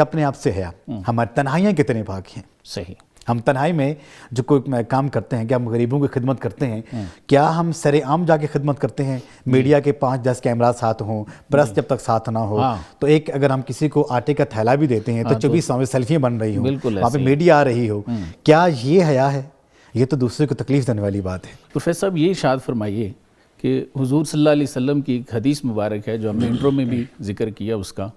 اپنے آپ سے حیا. ہماری تنہائیاں کتنے پاک ہیں. صحیح. ہم تنہائی میں جو کوئی کام کرتے ہیں، کیا ہم غریبوں کی خدمت کرتے ہیں؟ کیا ہم سر عام جا کے خدمت کرتے ہیں؟ میڈیا کے 5-10 کیمرات ساتھ ہوں، پریس جب تک ساتھ نہ ہو تو ایک اگر ہم کسی کو آٹے کا تھیلا بھی دیتے ہیں تو 24 سال سیلفیاں بن رہی ہوں، وہاں پہ میڈیا آ رہی ہو، کیا یہ حیا ہے؟ یہ تو دوسرے کو تکلیف دینے والی بات ہے. پروفیسر صاحب یہ ارشاد فرمائیے کہ حضور صلی اللہ علیہ وسلم کی ایک حدیث مبارک ہے جو ہم نے انٹرو میں بھی ذکر کیا اس کا.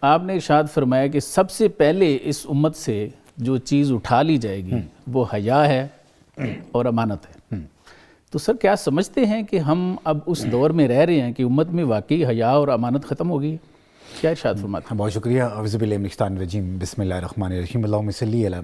آپ نے ارشاد فرمایا کہ سب سے پہلے اس امت سے جو چیز اٹھا لی جائے گی وہ حیا ہے اور امانت ہے. تو سر کیا سمجھتے ہیں کہ ہم اب اس دور میں رہ رہے ہیں کہ امت میں واقعی حیا اور امانت ختم ہو گئی؟ کیا ارشاد فرماتے ہیں؟ بہت شکریہ. اعوذ باللہ من الشیطان الرجیم، بسم اللہ الرحمن الرحیم. اللہم صلی علی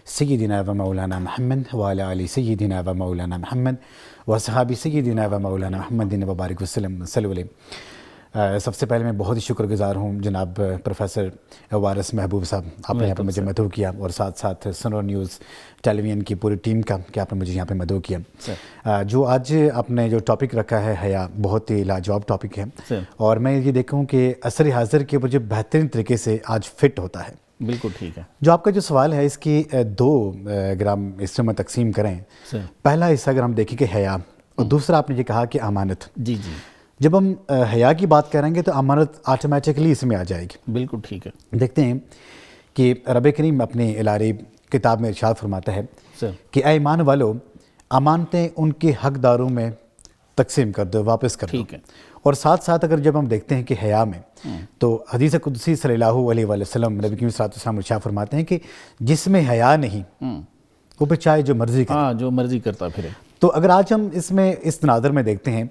سیدنا و مولانا محمد وعلی آل سیدنا و مولانا محمد وصحابی سیدنا و مولانا محمد وبارک وسلم صلی اللہ علیہ. سب سے پہلے میں بہت ہی شکر گزار ہوں جناب پروفیسر وارث محبوب صاحب، آپ نے یہاں پہ مجھے مدعو کیا، اور ساتھ ساتھ سنور نیوز ٹیلی ویژن کی پوری ٹیم کا کہ آپ نے مجھے یہاں پہ مدعو کیا. جو آج آپ نے جو ٹاپک رکھا ہے حیا، بہت ہی لاجواب ٹاپک ہے، اور میں یہ دیکھوں کہ عصر حاضر کے مجھے بہترین طریقے سے آج فٹ ہوتا ہے. بالکل ٹھیک ہے. جو آپ کا جو سوال ہے اس کی دو اگر ہم اس میں تقسیم کریں، پہلا حصہ اگر ہم دیکھیں کہ حیا، اور دوسرا آپ نے یہ کہا کہ امانت. جی جی. جب ہم حیا کی بات کریں گے تو امانت آٹومیٹکلی اس میں آ جائے گی. بالکل ٹھیک ہے. دیکھتے ہیں کہ رب کریم اپنی الہی کتاب میں ارشاد فرماتا ہے کہ اے ایمان والو، امانتیں ان کے حقداروں میں تقسیم کر دو، واپس کر دو. ٹھیک ہے. اور ساتھ ساتھ اگر جب ہم دیکھتے ہیں کہ حیا میں تو حدیث قدسی صلی اللہ علیہ وسلم نبی کریم صلی اللہ علیہ وسلم ارشاد فرماتے ہیں کہ جس میں حیا نہیں وہ پہ چاہے جو مرضی کرے، جو مرضی کرتا پھرے. تو اگر آج ہم اس میں اس تناظر میں دیکھتے ہیں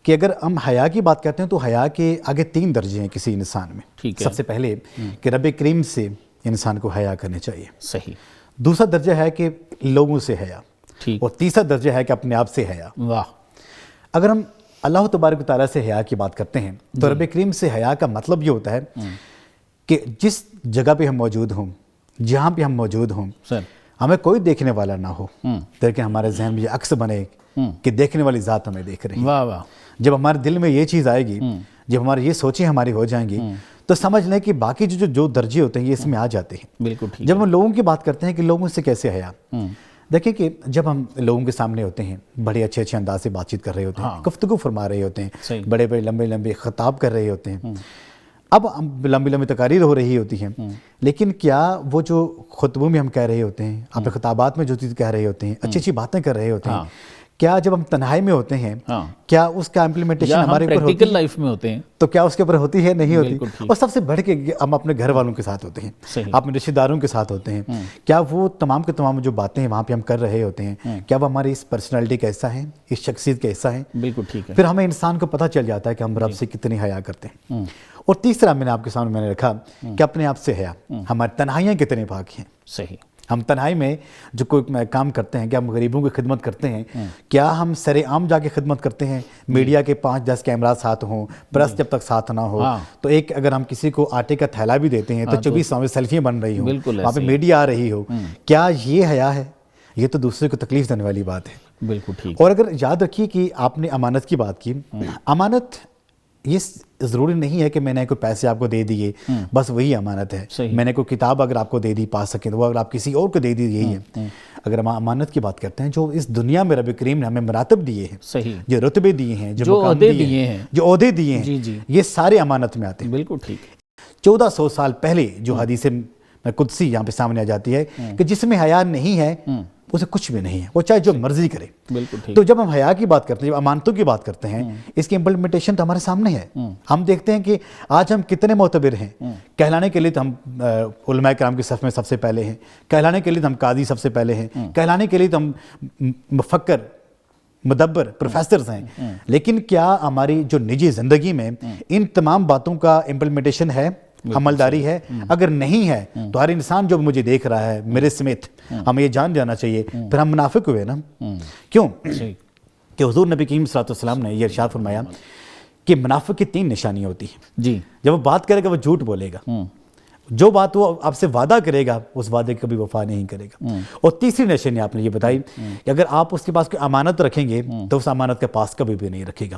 کہ اگر ہم حیا کی بات کرتے ہیں تو حیا کے آگے 3 درجے ہیں کسی انسان میں. سب سے پہلے کہ رب کریم سے انسان کو حیا کرنے چاہیے. صحیح. دوسرا درجہ ہے کہ لوگوں سے حیا. ٹھیک. اور تیسرا درجہ ہے کہ اپنے آپ سے حیا. واہ. اگر ہم اللہ تبارک و تعالیٰ سے حیا کی بات کرتے ہیں تو رب کریم سے حیا کا مطلب یہ ہوتا ہے کہ جس جگہ پہ ہم موجود ہوں، جہاں پہ ہم موجود ہوں، ہمیں کوئی دیکھنے والا نہ ہو، لیکن ہمارے ذہن میں یہ عکس بنے کہ دیکھنے والی ذات ہمیں دیکھ رہی ہے. واہ واہ. جب ہمارے دل میں یہ چیز آئے گی، جب ہماری یہ سوچیں ہماری ہو جائیں گی، تو سمجھ لیں کہ باقی جو درجے ہوتے ہیں یہ اس میں آ جاتے ہیں. بالکل ٹھیک. جب ہم لوگوں کی بات کرتے ہیں کہ لوگوں سے کیسے حیا، دیکھیں کہ جب ہم لوگوں کے سامنے ہوتے ہیں بڑے اچھے انداز سے بات چیت کر رہے ہوتے ہیں، گفتگو فرما رہے ہوتے ہیں، بڑے لمبے خطاب کر رہے ہوتے ہیں، اب لمبی تقاریر ہو رہی ہوتی ہیں، لیکن کیا وہ جو خطبوں میں ہم کہہ رہے ہوتے ہیں، اپنے خطابات میں جو چیز کہہ رہے ہوتے ہیں، اچھی باتیں کر رہے ہوتے ہیں، کیا جب ہم تنہائی میں ہوتے ہیں کیا اس کا امپلیمنٹیشن ہمارے اوپر ہوتی ہے؟ لائف میں ہوتے ہیں تو کیا اس کے اوپر ہوتی ہے؟ نہیں ہوتی. اور سب سے بڑھ کے ہم اپنے گھر والوں کے ساتھ ہوتے ہیں، اپنے رشتہ داروں کے ساتھ ہوتے ہیں، کیا وہ تمام کے تمام جو باتیں وہاں پہ ہم کر رہے ہوتے ہیں، کیا وہ ہماری اس پرسنالٹی کا حصہ ہیں، اس شخصیت کا حصہ ہیں؟ بالکل ٹھیک ہے. پھر ہمیں انسان کو پتہ چل جاتا ہے کہ ہم رب سے کتنی حیا کرتے ہیں. اور تیسرا میں نے آپ کے سامنے میں نے رکھا کہ اپنے آپ سے حیا، ہماری تنہائیاں کتنے پاک ہیں. صحیح. ہم تنہائی میں جو کوئی کام کرتے ہیں، کیا ہم غریبوں کی خدمت کرتے ہیں؟ کیا ہم سر عام جا کے خدمت کرتے ہیں؟ میڈیا کے 5-10 کیمرات ساتھ ہوں، پریس جب تک ساتھ نہ ہو تو ایک اگر ہم کسی کو آٹے کا تھیلا بھی دیتے ہیں تو 24 سال سیلفیاں بن رہی ہوں، وہاں پہ میڈیا آ رہی ہو، کیا یہ حیا ہے؟ یہ تو دوسرے کو تکلیف دینے والی بات ہے. بالکل ٹھیک. اور اگر یاد رکھیے کہ آپ نے امانت کی بات کی، امانت یہ ضروری نہیں ہے کہ میں نے کوئی پیسے آپ کو دے دیے بس وہی امانت ہے. میں نے کوئی کتاب اگر آپ کو دے دی پا سکیں تو وہ اگر آپ کسی اور کو دے دی یہی ہے. اگر ہم امانت کی بات کرتے ہیں، جو اس دنیا میں رب کریم نے ہمیں مراتب دیے ہیں، جو رتبے دیے ہیں، جو عہدے دیے ہیں، جو عہدے دیے ہیں، یہ سارے امانت میں آتے ہیں. بالکل ٹھیک. 1400 سال پہلے جو حدیث قدسی یہاں پہ سامنے آ جاتی ہے کہ جس میں حیا نہیں ہے اسے کچھ بھی نہیں ہے، وہ چاہے جو مرضی کرے. تو جب ہم حیا کی بات کرتے ہیں، جب امانتوں کی بات کرتے ہیں، اس کی امپلیمنٹیشن تو ہمارے سامنے ہے. ہم دیکھتے ہیں کہ آج ہم کتنے معتبر ہیں. کہلانے کے لیے تو ہم علماء کرام کی صف میں سب سے پہلے ہیں، کہلانے کے لیے تو ہم قاضی سب سے پہلے ہیں، کہلانے کے لیے تو ہم مفکر، مدبر، پروفیسرز ہیں، لیکن کیا ہماری جو نجی زندگی میں ان تمام باتوں کا امپلیمنٹیشن ہے، عملداری ہے؟ اگر نہیں ہے تو ہر انسان جو مجھے دیکھ رہا ہے میرے سمیت، ہمیں یہ جان جانا چاہیے پھر ہم منافق ہوئے نا. کیوں کہ حضور نبی کریم صلی اللہ علیہ وسلم نے یہ ارشاد فرمایا کہ منافق کی 3 نشانیاں ہوتی ہیں. جب وہ بات کرے گا وہ جھوٹ بولے گا، جو بات وہ آپ سے وعدہ کرے گا اس وعدے کی کبھی وفا نہیں کرے گا. اور تیسری نشانی آپ نے یہ بتائی کہ اگر آپ اس کے پاس کوئی امانت رکھیں گے تو اس امانت کے پاس کبھی بھی نہیں رکھے گا.